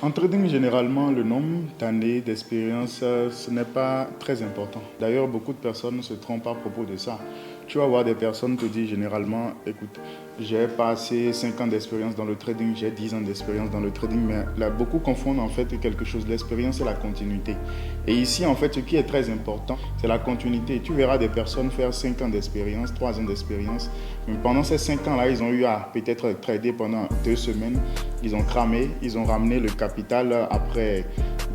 En trading, généralement, le nombre d'années d'expérience, ce n'est pas très important. D'ailleurs, beaucoup de personnes se trompent à propos de ça. Tu vas voir des personnes te dire généralement, écoute, j'ai passé 5 ans d'expérience dans le trading, j'ai 10 ans d'expérience dans le trading, mais là, beaucoup confondent en fait quelque chose, l'expérience et la continuité. Et ici, en fait, ce qui est très important, c'est la continuité. Tu verras des personnes faire 5 ans d'expérience, 3 ans d'expérience, mais pendant ces 5 ans-là, ils ont eu à peut-être trader pendant 2 semaines, ils ont cramé, ils ont ramené le capital après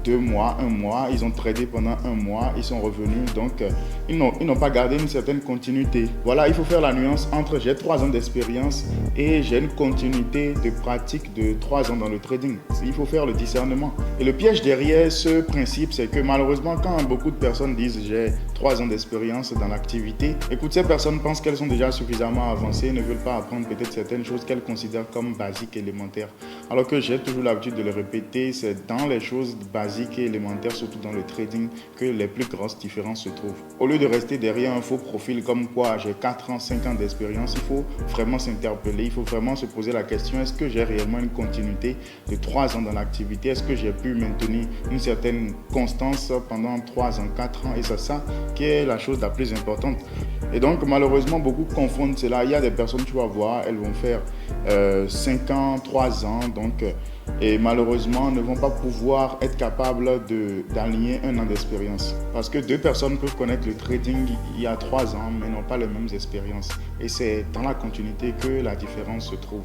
2 mois, 1 mois, ils ont tradé pendant 1 mois, ils sont revenus, donc ils n'ont pas gardé une certaine continuité. Voilà, il faut faire la nuance entre j'ai 3 ans d'expérience et j'ai une continuité de pratique de 3 ans dans le trading. Il faut faire le discernement. Et le piège derrière ce principe, c'est que malheureusement, quand beaucoup de personnes disent j'ai 3 ans d'expérience dans l'activité, écoute, ces personnes pensent qu'elles sont déjà suffisamment avancées, ne veulent pas apprendre peut-être certaines choses qu'elles considèrent comme basiques, élémentaires. Alors que j'ai toujours l'habitude de le répéter, c'est dans les choses basiques et élémentaires, surtout dans le trading, que les plus grosses différences se trouvent. Au lieu de rester derrière un faux profil comme quoi j'ai 4 ans, 5 ans d'expérience, il faut vraiment s'interpeller, il faut vraiment se poser la question, est-ce que j'ai réellement une continuité de 3 ans dans l'activité? Est-ce que j'ai pu maintenir une certaine constance pendant 3 ans, 4 ans? Et c'est ça qui est la chose la plus importante. Et donc, malheureusement, beaucoup confondent cela. Il y a des personnes, tu vas voir, elles vont faire 5 ans, 3 ans, donc, et malheureusement, ne vont pas pouvoir être capables d'aligner 1 an d'expérience. Parce que 2 personnes peuvent connaître le trading il y a 3 ans, mais n'ont pas les mêmes expériences. Et c'est dans la continuité que la différence se trouve.